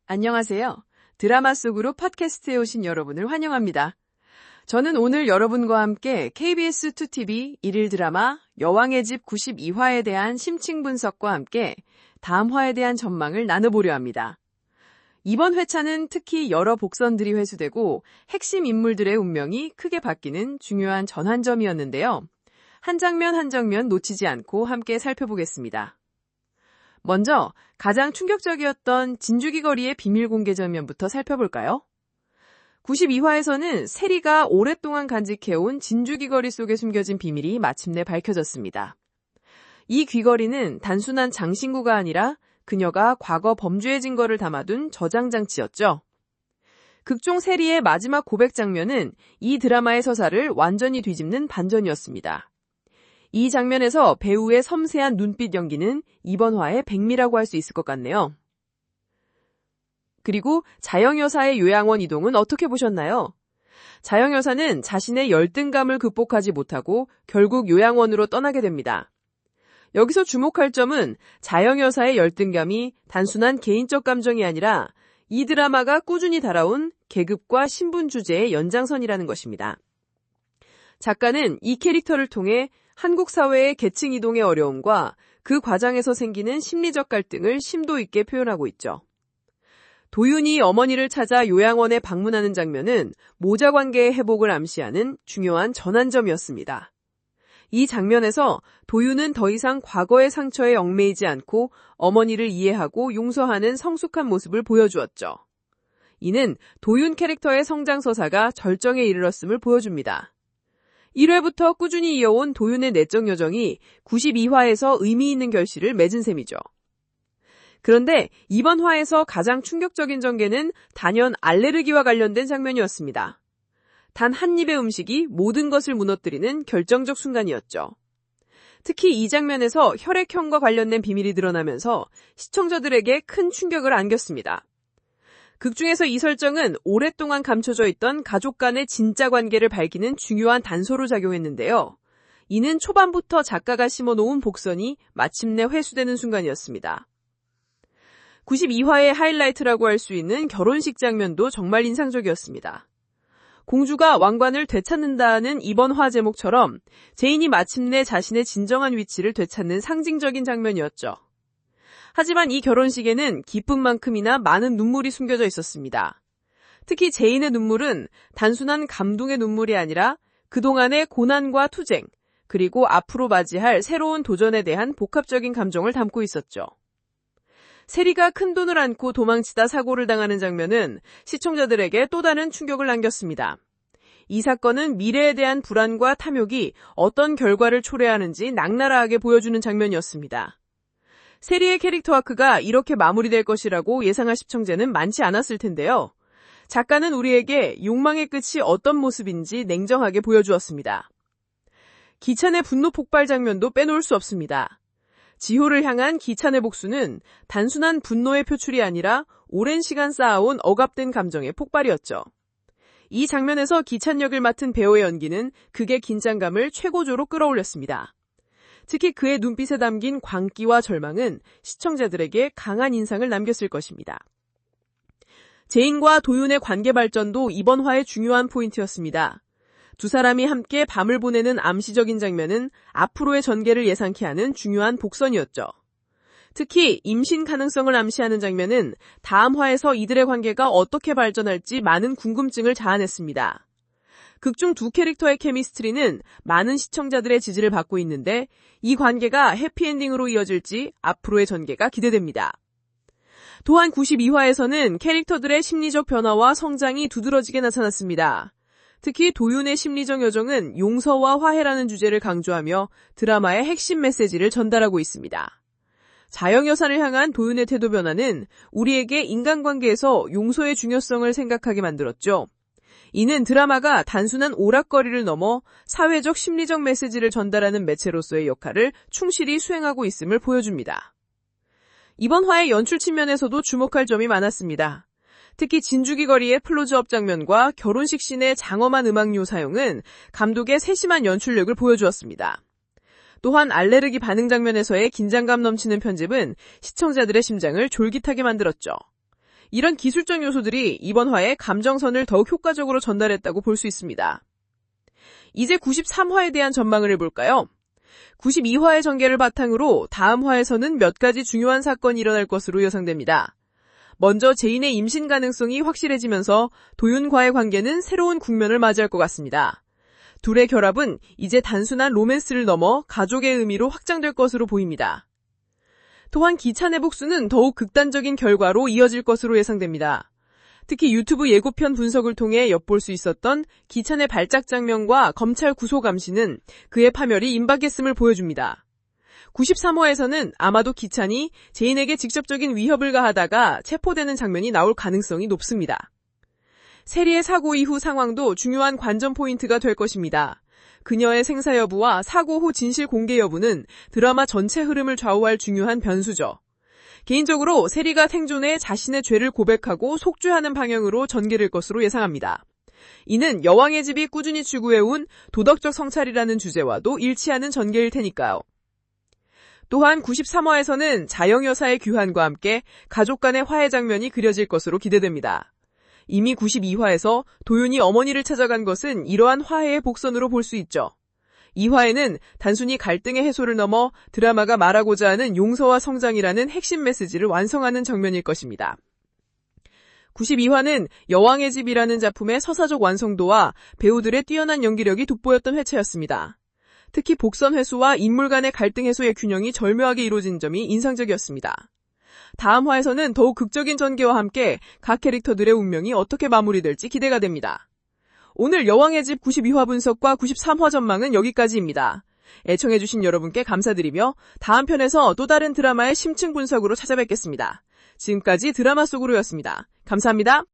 안녕하세요. 드라마 속으로 팟캐스트에 오신 여러분을 환영합니다. 저는 오늘 여러분과 함께 KBS2TV 일일 드라마 여왕의 집 92화에 대한 심층 분석과 함께 다음 화에 대한 전망을 나눠보려 합니다. 이번 회차는 특히 여러 복선들이 회수되고 핵심 인물들의 운명이 크게 바뀌는 중요한 전환점이었는데요. 한 장면 한 장면 놓치지 않고 함께 살펴보겠습니다. 먼저 가장 충격적이었던 진주기 거리의 비밀 공개 장면부터 살펴볼까요? 92화에서는 세리가 오랫동안 간직해온 진주기 거리 속에 숨겨진 비밀이 마침내 밝혀졌습니다. 이 귀걸이는 단순한 장신구가 아니라 그녀가 과거 범죄의 증거를 담아둔 저장장치였죠. 극중 세리의 마지막 고백 장면은 이 드라마의 서사를 완전히 뒤집는 반전이었습니다. 이 장면에서 배우의 섬세한 눈빛 연기는 이번 화의 백미라고 할 수 있을 것 같네요. 그리고 자영 여사의 요양원 이동은 어떻게 보셨나요? 자영 여사는 자신의 열등감을 극복하지 못하고 결국 요양원으로 떠나게 됩니다. 여기서 주목할 점은 자영 여사의 열등감이 단순한 개인적 감정이 아니라 이 드라마가 꾸준히 달아온 계급과 신분 주제의 연장선이라는 것입니다. 작가는 이 캐릭터를 통해 한국 사회의 계층 이동의 어려움과 그 과정에서 생기는 심리적 갈등을 심도 있게 표현하고 있죠. 도윤이 어머니를 찾아 요양원에 방문하는 장면은 모자 관계의 회복을 암시하는 중요한 전환점이었습니다. 이 장면에서 도윤은 더 이상 과거의 상처에 얽매이지 않고 어머니를 이해하고 용서하는 성숙한 모습을 보여주었죠. 이는 도윤 캐릭터의 성장 서사가 절정에 이르렀음을 보여줍니다. 1회부터 꾸준히 이어온 도윤의 내적 여정이 92화에서 의미 있는 결실을 맺은 셈이죠. 그런데 이번 화에서 가장 충격적인 전개는 단연 알레르기와 관련된 장면이었습니다. 단 한 입의 음식이 모든 것을 무너뜨리는 결정적 순간이었죠. 특히 이 장면에서 혈액형과 관련된 비밀이 드러나면서 시청자들에게 큰 충격을 안겼습니다. 극중에서 이 설정은 오랫동안 감춰져 있던 가족 간의 진짜 관계를 밝히는 중요한 단서로 작용했는데요. 이는 초반부터 작가가 심어놓은 복선이 마침내 회수되는 순간이었습니다. 92화의 하이라이트라고 할 수 있는 결혼식 장면도 정말 인상적이었습니다. 공주가 왕관을 되찾는다는 이번 화 제목처럼 제인이 마침내 자신의 진정한 위치를 되찾는 상징적인 장면이었죠. 하지만 이 결혼식에는 기쁨만큼이나 많은 눈물이 숨겨져 있었습니다. 특히 제인의 눈물은 단순한 감동의 눈물이 아니라 그동안의 고난과 투쟁, 그리고 앞으로 맞이할 새로운 도전에 대한 복합적인 감정을 담고 있었죠. 세리가 큰돈을 안고 도망치다 사고를 당하는 장면은 시청자들에게 또 다른 충격을 남겼습니다. 이 사건은 미래에 대한 불안과 탐욕이 어떤 결과를 초래하는지 낙나라하게 보여주는 장면이었습니다. 세리의 캐릭터 아크가 이렇게 마무리될 것이라고 예상할 시청자는 많지 않았을 텐데요. 작가는 우리에게 욕망의 끝이 어떤 모습인지 냉정하게 보여주었습니다. 기찬의 분노 폭발 장면도 빼놓을 수 없습니다. 지호를 향한 기찬의 복수는 단순한 분노의 표출이 아니라 오랜 시간 쌓아온 억압된 감정의 폭발이었죠. 이 장면에서 기찬 역을 맡은 배우의 연기는 극의 긴장감을 최고조로 끌어올렸습니다. 특히 그의 눈빛에 담긴 광기와 절망은 시청자들에게 강한 인상을 남겼을 것입니다. 제인과 도윤의 관계 발전도 이번 화의 중요한 포인트였습니다. 두 사람이 함께 밤을 보내는 암시적인 장면은 앞으로의 전개를 예상케 하는 중요한 복선이었죠. 특히 임신 가능성을 암시하는 장면은 다음 화에서 이들의 관계가 어떻게 발전할지 많은 궁금증을 자아냈습니다. 극중 두 캐릭터의 케미스트리는 많은 시청자들의 지지를 받고 있는데 이 관계가 해피엔딩으로 이어질지 앞으로의 전개가 기대됩니다. 또한 92화에서는 캐릭터들의 심리적 변화와 성장이 두드러지게 나타났습니다. 특히 도윤의 심리적 여정은 용서와 화해라는 주제를 강조하며 드라마의 핵심 메시지를 전달하고 있습니다. 자영 여사를 향한 도윤의 태도 변화는 우리에게 인간관계에서 용서의 중요성을 생각하게 만들었죠. 이는 드라마가 단순한 오락거리를 넘어 사회적 심리적 메시지를 전달하는 매체로서의 역할을 충실히 수행하고 있음을 보여줍니다. 이번 화의 연출 측면에서도 주목할 점이 많았습니다. 특히 진주기 거리의 클로즈업 장면과 결혼식 씬의 장엄한 음악료 사용은 감독의 세심한 연출력을 보여주었습니다. 또한 알레르기 반응 장면에서의 긴장감 넘치는 편집은 시청자들의 심장을 졸깃하게 만들었죠. 이런 기술적 요소들이 이번 화에 감정선을 더욱 효과적으로 전달했다고 볼 수 있습니다. 이제 93화에 대한 전망을 해볼까요? 92화의 전개를 바탕으로 다음 화에서는 몇 가지 중요한 사건이 일어날 것으로 예상됩니다. 먼저 제인의 임신 가능성이 확실해지면서 도윤과의 관계는 새로운 국면을 맞이할 것 같습니다. 둘의 결합은 이제 단순한 로맨스를 넘어 가족의 의미로 확장될 것으로 보입니다. 또한 기찬의 복수는 더욱 극단적인 결과로 이어질 것으로 예상됩니다. 특히 유튜브 예고편 분석을 통해 엿볼 수 있었던 기찬의 발작 장면과 검찰 구속 감시는 그의 파멸이 임박했음을 보여줍니다. 93화에서는 아마도 기찬이 제인에게 직접적인 위협을 가하다가 체포되는 장면이 나올 가능성이 높습니다. 세리의 사고 이후 상황도 중요한 관전 포인트가 될 것입니다. 그녀의 생사 여부와 사고 후 진실 공개 여부는 드라마 전체 흐름을 좌우할 중요한 변수죠. 개인적으로 세리가 생존해 자신의 죄를 고백하고 속죄하는 방향으로 전개될 것으로 예상합니다. 이는 여왕의 집이 꾸준히 추구해온 도덕적 성찰이라는 주제와도 일치하는 전개일 테니까요. 또한 93화에서는 자영 여사의 귀환과 함께 가족 간의 화해 장면이 그려질 것으로 기대됩니다. 이미 92화에서 도윤이 어머니를 찾아간 것은 이러한 화해의 복선으로 볼 수 있죠. 이 화에는 단순히 갈등의 해소를 넘어 드라마가 말하고자 하는 용서와 성장이라는 핵심 메시지를 완성하는 장면일 것입니다. 92화는 여왕의 집이라는 작품의 서사적 완성도와 배우들의 뛰어난 연기력이 돋보였던 회차였습니다. 특히 복선 회수와 인물 간의 갈등 해소의 균형이 절묘하게 이루어진 점이 인상적이었습니다. 다음 화에서는 더욱 극적인 전개와 함께 각 캐릭터들의 운명이 어떻게 마무리될지 기대가 됩니다. 오늘 여왕의 집 92화 분석과 93화 전망은 여기까지입니다. 애청해주신 여러분께 감사드리며 다음 편에서 또 다른 드라마의 심층 분석으로 찾아뵙겠습니다. 지금까지 드라마 속으로였습니다. 감사합니다.